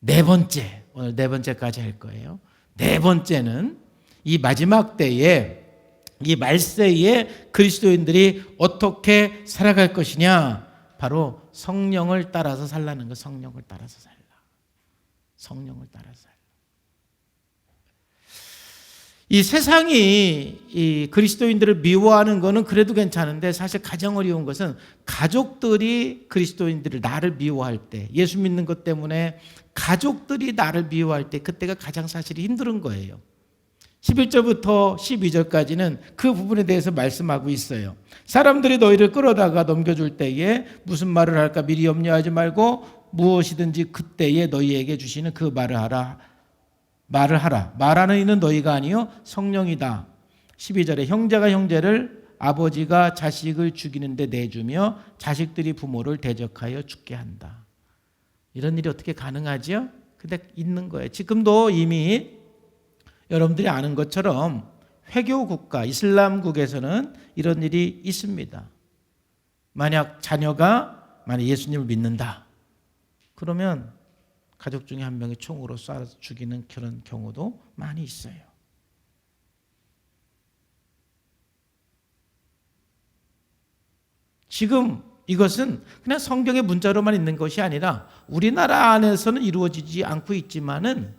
네 번째, 오늘 네 번째까지 할 거예요. 네 번째는 이 마지막 때에, 이 말세에 그리스도인들이 어떻게 살아갈 것이냐, 바로 성령을 따라서 살라는 거. 성령을 따라서 살라. 성령을 따라서 살라. 이 세상이 이 그리스도인들을 미워하는 거는 그래도 괜찮은데, 사실 가장 어려운 것은 가족들이 그리스도인들을, 나를 미워할 때, 예수 믿는 것 때문에 가족들이 나를 미워할 때, 그때가 가장 사실 힘든 거예요. 11절부터 12절까지는 그 부분에 대해서 말씀하고 있어요. 사람들이 너희를 끌어다가 넘겨줄 때에 무슨 말을 할까 미리 염려하지 말고 무엇이든지 그때에 너희에게 주시는 그 말을 하라. 말하는 이는 너희가 아니요 성령이다. 12절에 형제가 형제를, 아버지가 자식을 죽이는데 내주며 자식들이 부모를 대적하여 죽게 한다. 이런 일이 어떻게 가능하죠? 근데 있는 거예요. 지금도 이미 여러분들이 아는 것처럼 회교 국가, 이슬람국에서는 이런 일이 있습니다. 만약 예수님을 믿는다, 그러면 가족 중에 한 명이 총으로 쏴서 죽이는 그런 경우도 많이 있어요. 지금 이것은 그냥 성경의 문자로만 있는 것이 아니라 우리나라 안에서는 이루어지지 않고 있지만은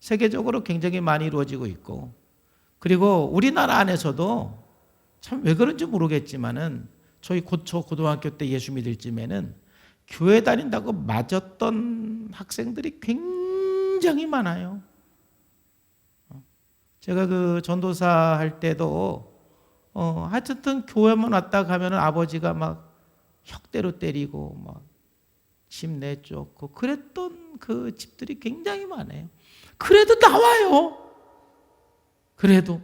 세계적으로 굉장히 많이 이루어지고 있고, 그리고 우리나라 안에서도 참 왜 그런지 모르겠지만은 저 고등학교 때 예수 믿을 쯤에는 교회 다닌다고 맞았던 학생들이 굉장히 많아요. 제가 그 전도사 할 때도 하여튼 교회만 왔다 가면은 아버지가 막 혁대로 때리고 막 집 내쫓고 그랬던 그 집들이 굉장히 많아요. 그래도 나와요. 그래도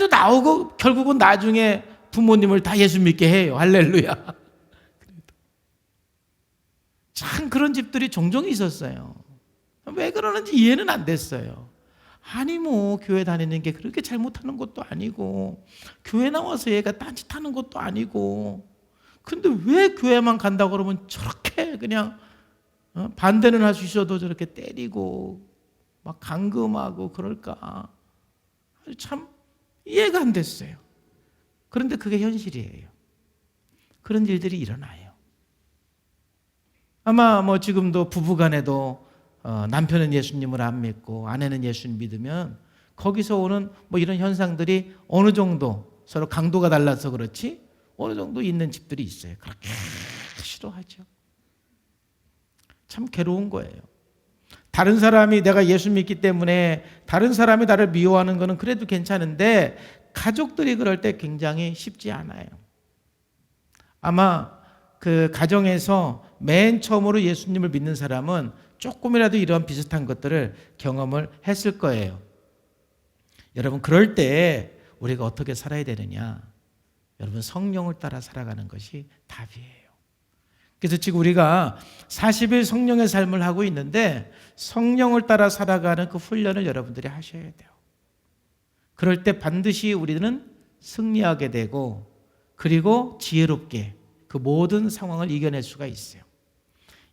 나오고 결국은 나중에 부모님을 다 예수 믿게 해요. 할렐루야. 참 그런 집들이 종종 있었어요. 왜 그러는지 이해는 안 됐어요. 아니 뭐 교회 다니는 게 그렇게 잘못하는 것도 아니고, 교회 나와서 얘가 딴짓하는 것도 아니고, 근데 왜 교회만 간다고 그러면 저렇게 그냥 반대는 할 수 있어도 저렇게 때리고 막 감금하고 그럴까? 참 이해가 안 됐어요. 그런데 그게 현실이에요. 그런 일들이 일어나요. 아마 뭐 지금도 부부간에도 남편은 예수님을 안 믿고 아내는 예수님 믿으면 거기서 오는 뭐 이런 현상들이 어느 정도 서로 강도가 달라서 그렇지 어느 정도 있는 집들이 있어요. 그렇게 싫어하죠. 참 괴로운 거예요. 다른 사람이, 내가 예수 믿기 때문에 다른 사람이 나를 미워하는 거는 그래도 괜찮은데 가족들이 그럴 때 굉장히 쉽지 않아요. 아마 그 가정에서 맨 처음으로 예수님을 믿는 사람은 조금이라도 이런 비슷한 것들을 경험을 했을 거예요. 여러분, 그럴 때 우리가 어떻게 살아야 되느냐? 여러분, 성령을 따라 살아가는 것이 답이에요. 그래서 지금 우리가 40일 성령의 삶을 하고 있는데 성령을 따라 살아가는 그 훈련을 여러분들이 하셔야 돼요. 그럴 때 반드시 우리는 승리하게 되고, 그리고 지혜롭게 그 모든 상황을 이겨낼 수가 있어요.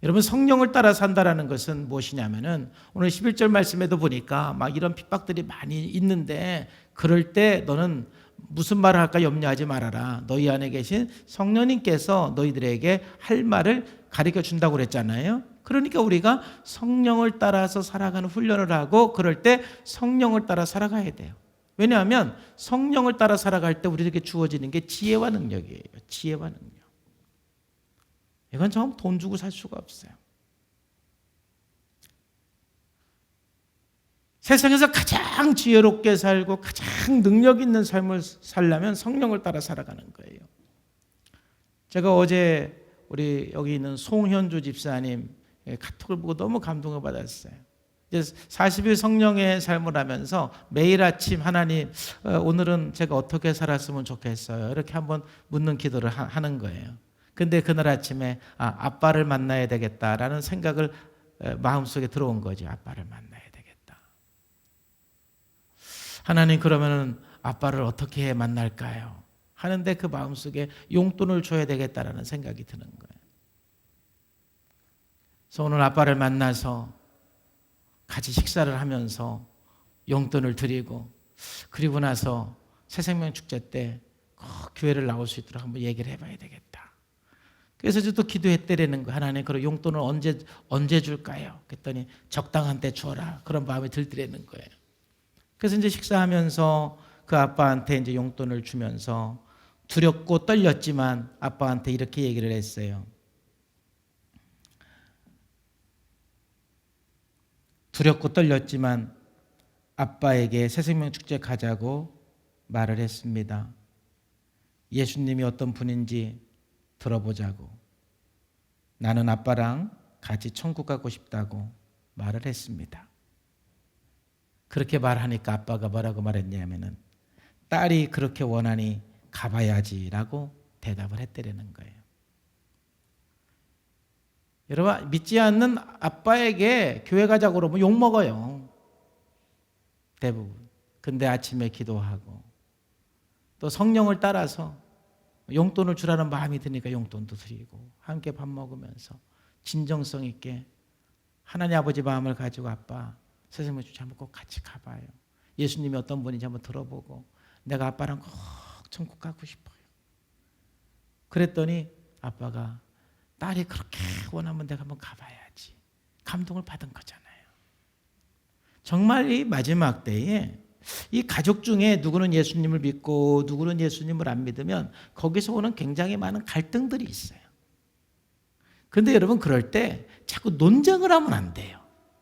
여러분, 성령을 따라 산다라는 것은 무엇이냐면은 오늘 11절 말씀에도 보니까 막 이런 핍박들이 많이 있는데 그럴 때 너는 무슨 말을 할까 염려하지 말아라. 너희 안에 계신 성령님께서 너희들에게 할 말을 가르쳐 준다고 그랬잖아요. 그러니까 우리가 성령을 따라서 살아가는 훈련을 하고 그럴 때 성령을 따라 살아가야 돼요. 왜냐하면 성령을 따라 살아갈 때 우리에게 주어지는 게 지혜와 능력이에요. 지혜와 능력. 이건 좀 돈 주고 살 수가 없어요. 세상에서 가장 지혜롭게 살고 가장 능력 있는 삶을 살려면 성령을 따라 살아가는 거예요. 제가 어제 우리 여기 있는 송현주 집사님 카톡을 보고 너무 감동을 받았어요. 40일 성령의 삶을 하면서 매일 아침 하나님, 오늘은 제가 어떻게 살았으면 좋겠어요. 이렇게 한번 묻는 기도를 하는 거예요. 근데 그날 아침에 아빠를 만나야 되겠다라는 생각을 마음속에 들어온 거죠. 아빠를 만나야 되겠다. 하나님, 그러면은 아빠를 어떻게 만날까요? 하는데 그 마음속에 용돈을 줘야 되겠다라는 생각이 드는 거예요. 그래서 오늘 아빠를 만나서 같이 식사를 하면서 용돈을 드리고, 그리고 나서 새생명 축제 때 꼭 교회를 나올 수 있도록 한번 얘기를 해봐야 되겠다. 그래서 저도 기도했대라는 거예요. 하나님, 그럼 용돈을 언제 줄까요? 그랬더니 적당한 때 주어라. 그런 마음이 들더라는 거예요. 그래서 이제 식사하면서 그 아빠한테 이제 용돈을 주면서 두렵고 떨렸지만 아빠한테 이렇게 얘기를 했어요. 두렵고 떨렸지만 아빠에게 새생명 축제 가자고 말을 했습니다. 예수님이 어떤 분인지 들어보자고. 나는 아빠랑 같이 천국 가고 싶다고 말을 했습니다. 그렇게 말하니까 아빠가 뭐라고 말했냐면은 딸이 그렇게 원하니 가봐야지라고 대답을 했다는 거예요. 여러분, 믿지 않는 아빠에게 교회 가자고 그러면 욕먹어요. 대부분. 근데 아침에 기도하고 또 성령을 따라서 용돈을 주라는 마음이 드니까 용돈도 드리고 함께 밥 먹으면서 진정성 있게 하나님 아버지 마음을 가지고 아빠 새생명 축제 한번 꼭 같이 가봐요. 예수님이 어떤 분인지 한번 들어보고 내가 아빠랑 꼭 천국 가고 싶어요. 그랬더니 아빠가 딸이 그렇게 원하면 내가 한번 가봐야지. 감동을 받은 거잖아요. 정말 이 마지막 때에 이 가족 중에 누구는 예수님을 믿고 누구는 예수님을 안 믿으면 거기서 오는 굉장히 많은 갈등들이 있어요. 그런데 여러분, 그럴 때 자꾸 논쟁을 하면 안 돼요.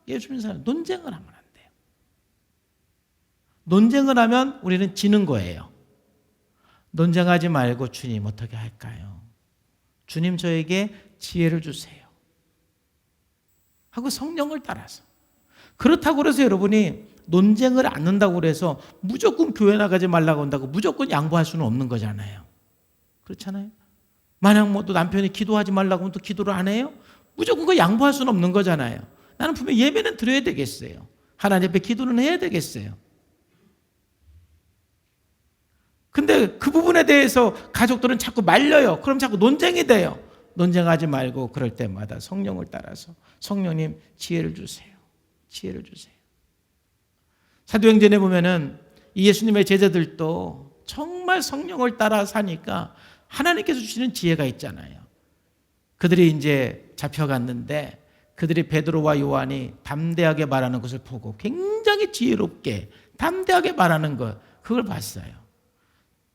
예수 믿는 사람 논쟁을 하면 안 돼요. 논쟁을 하면 우리는 지는 거예요. 논쟁하지 말고 주님 어떻게 할까요? 주님 저에게 지혜를 주세요 하고 성령을 따라서. 그렇다고 해서 여러분이 논쟁을 않는다고 그래서 무조건 교회 나가지 말라고 한다고 무조건 양보할 수는 없는 거잖아요. 그렇잖아요. 만약 뭐 또 남편이 기도하지 말라고 하면 또 기도를 안 해요? 무조건 그 양보할 수는 없는 거잖아요. 나는 분명 예배는 드려야 되겠어요. 하나님 앞에 기도는 해야 되겠어요. 근데 그 부분에 대해서 가족들은 자꾸 말려요. 그럼 자꾸 논쟁이 돼요. 논쟁하지 말고 그럴 때마다 성령을 따라서 성령님 지혜를 주세요. 지혜를 주세요. 사도행전에 보면은 이 예수님의 제자들도 정말 성령을 따라 사니까 하나님께서 주시는 지혜가 있잖아요. 그들이 이제 잡혀갔는데 그들이 베드로와 요한이 담대하게 말하는 것을 보고 굉장히 지혜롭게 담대하게 말하는 것, 그걸 봤어요.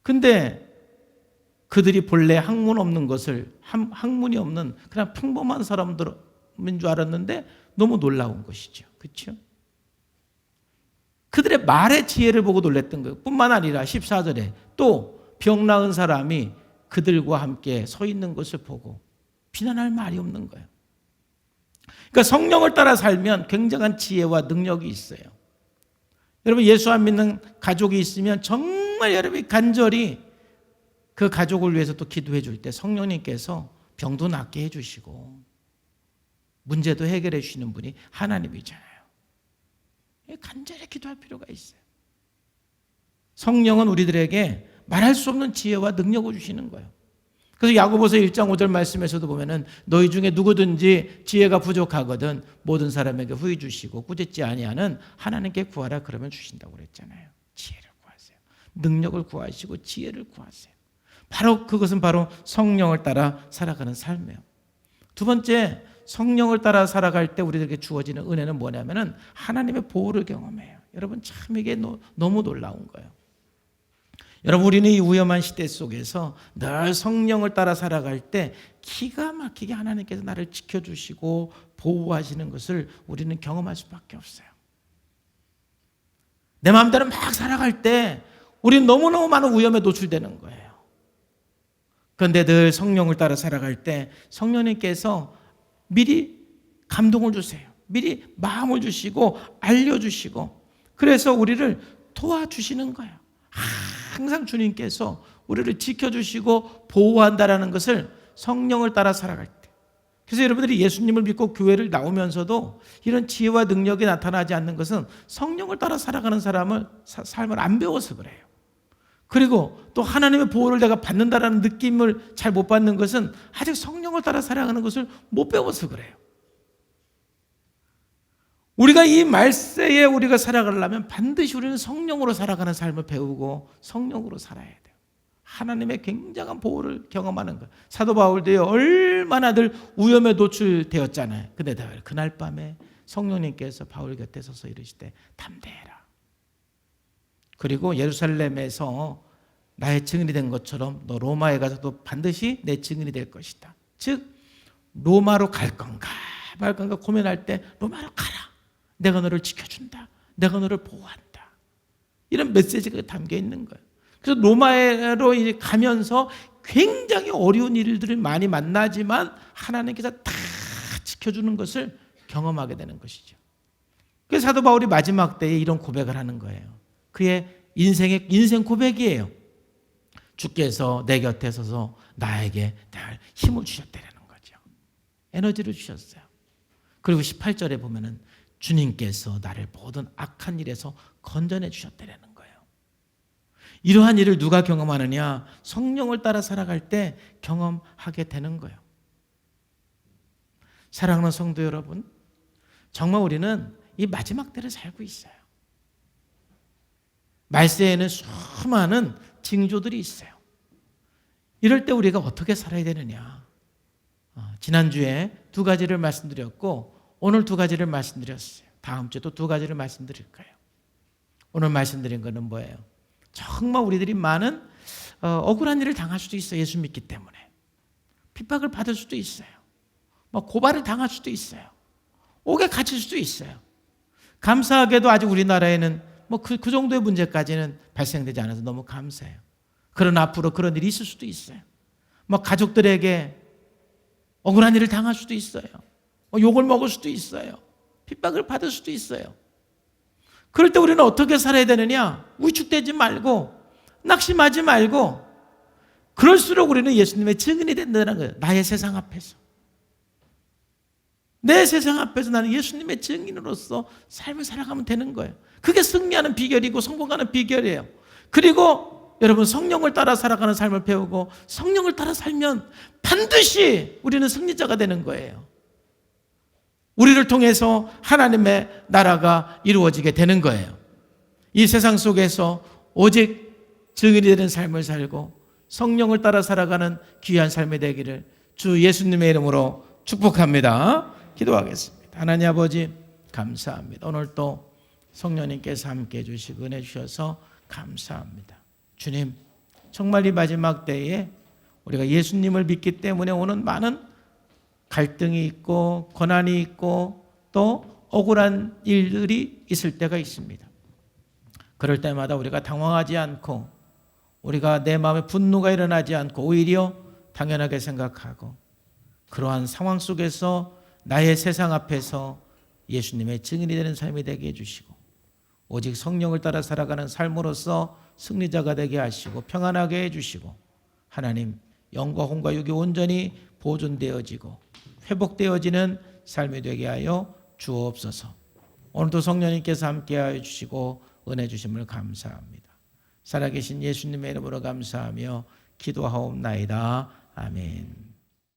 근데 그들이 본래 학문 없는 것을 학문이 없는 그냥 평범한 사람들인 줄 알았는데 너무 놀라운 것이죠. 그렇죠? 그들의 말의 지혜를 보고 놀랐던 거예요. 뿐만 아니라 14절에 또 병 나은 사람이 그들과 함께 서 있는 것을 보고 비난할 말이 없는 거예요. 그러니까 성령을 따라 살면 굉장한 지혜와 능력이 있어요. 여러분, 예수 안 믿는 가족이 있으면 정말 여러분이 간절히 그 가족을 위해서 또 기도해 줄 때 성령님께서 병도 낫게 해주시고 문제도 해결해 주시는 분이 하나님이잖아요. 간절히 기도할 필요가 있어요. 성령은 우리들에게 말할 수 없는 지혜와 능력을 주시는 거예요. 그래서 야고보서 1장 5절 말씀에서도 보면은 너희 중에 누구든지 지혜가 부족하거든 모든 사람에게 후히 주시고 꾸짖지 아니하는 하나님께 구하라 그러면 주신다고 그랬잖아요. 지혜를 구하세요. 능력을 구하시고 지혜를 구하세요. 바로 그것은 바로 성령을 따라 살아가는 삶이에요. 두 번째, 성령을 따라 살아갈 때 우리들에게 주어지는 은혜는 뭐냐면은 하나님의 보호를 경험해요. 여러분, 참 이게 너무 놀라운 거예요. 여러분, 우리는 이 위험한 시대 속에서 늘 성령을 따라 살아갈 때 기가 막히게 하나님께서 나를 지켜주시고 보호하시는 것을 우리는 경험할 수밖에 없어요. 내 마음대로 막 살아갈 때 우리는 너무너무 많은 위험에 노출되는 거예요. 그런데 늘 성령을 따라 살아갈 때 성령님께서 미리 감동을 주세요. 미리 마음을 주시고 알려주시고 그래서 우리를 도와주시는 거예요. 항상 주님께서 우리를 지켜주시고 보호한다라는 것을 성령을 따라 살아갈 때. 그래서 여러분들이 예수님을 믿고 교회를 나오면서도 이런 지혜와 능력이 나타나지 않는 것은 성령을 따라 살아가는 삶을 안 배워서 그래요. 그리고 또 하나님의 보호를 내가 받는다라는 느낌을 잘 못 받는 것은 아직 성령을 따라 살아가는 것을 못 배워서 그래요. 우리가 이 말세에 우리가 살아가려면 반드시 우리는 성령으로 살아가는 삶을 배우고 성령으로 살아야 돼요. 하나님의 굉장한 보호를 경험하는 거예요. 사도 바울도요, 얼마나들 위험에 노출되었잖아요. 근데 그날 밤에 성령님께서 바울 곁에 서서 이르시되 담대해라. 그리고 예루살렘에서 나의 증인이 된 것처럼 너 로마에 가서도 반드시 내 증인이 될 것이다. 즉 로마로 갈 건가 말 건가 고민할 때 로마로 가라. 내가 너를 지켜준다. 내가 너를 보호한다. 이런 메시지가 담겨 있는 거예요. 그래서 로마로 가면서 굉장히 어려운 일들을 많이 만나지만 하나님께서 다 지켜주는 것을 경험하게 되는 것이죠. 그래서 사도 바울이 마지막 때에 이런 고백을 하는 거예요. 그의 인생 고백이에요. 주께서 내 곁에 서서 나에게 늘 힘을 주셨다는 거죠. 에너지를 주셨어요. 그리고 18절에 보면은 주님께서 나를 모든 악한 일에서 건져내 주셨다는 거예요. 이러한 일을 누가 경험하느냐? 성령을 따라 살아갈 때 경험하게 되는 거예요. 사랑하는 성도 여러분, 정말 우리는 이 마지막 때를 살고 있어요. 말세에는 수많은 징조들이 있어요. 이럴 때 우리가 어떻게 살아야 되느냐? 지난주에 2가지를 말씀드렸고 오늘 2가지를 말씀드렸어요. 다음 주에 또 2가지를 말씀드릴 거예요. 오늘 말씀드린 거는 뭐예요? 정말 우리들이 많은 억울한 일을 당할 수도 있어요. 예수 믿기 때문에. 핍박을 받을 수도 있어요. 고발을 당할 수도 있어요. 옥에 갇힐 수도 있어요. 감사하게도 아직 우리나라에는 그 정도의 문제까지는 발생되지 않아서 너무 감사해요. 그러나 앞으로 그런 일이 있을 수도 있어요. 가족들에게 억울한 일을 당할 수도 있어요. 욕을 먹을 수도 있어요. 핍박을 받을 수도 있어요. 그럴 때 우리는 어떻게 살아야 되느냐? 위축되지 말고 낙심하지 말고 그럴수록 우리는 예수님의 증인이 된다는 거예요. 나의 세상 앞에서. 내 세상 앞에서 나는 예수님의 증인으로서 삶을 살아가면 되는 거예요. 그게 승리하는 비결이고 성공하는 비결이에요. 그리고 여러분 성령을 따라 살아가는 삶을 배우고 성령을 따라 살면 반드시 우리는 승리자가 되는 거예요. 우리를 통해서 하나님의 나라가 이루어지게 되는 거예요. 이 세상 속에서 오직 증인이 되는 삶을 살고 성령을 따라 살아가는 귀한 삶이 되기를 주 예수님의 이름으로 축복합니다. 기도하겠습니다. 하나님 아버지 감사합니다. 오늘 또 성령님께서 함께해 주시고 은혜 주셔서 감사합니다. 주님, 정말 이 마지막 때에 우리가 예수님을 믿기 때문에 오는 많은 갈등이 있고 고난이 있고 또 억울한 일들이 있을 때가 있습니다. 그럴 때마다 우리가 당황하지 않고 우리가 내 마음에 분노가 일어나지 않고 오히려 당연하게 생각하고 그러한 상황 속에서 나의 세상 앞에서 예수님의 증인이 되는 삶이 되게 해주시고 오직 성령을 따라 살아가는 삶으로서 승리자가 되게 하시고 평안하게 해주시고 하나님 영과 혼과 육이 온전히 보존되어지고 회복되어지는 삶이 되게 하여 주옵소서. 오늘도 성령님께서 함께하여 주시고 은혜 주심을 감사합니다. 살아계신 예수님의 이름으로 감사하며 기도하옵나이다. 아멘.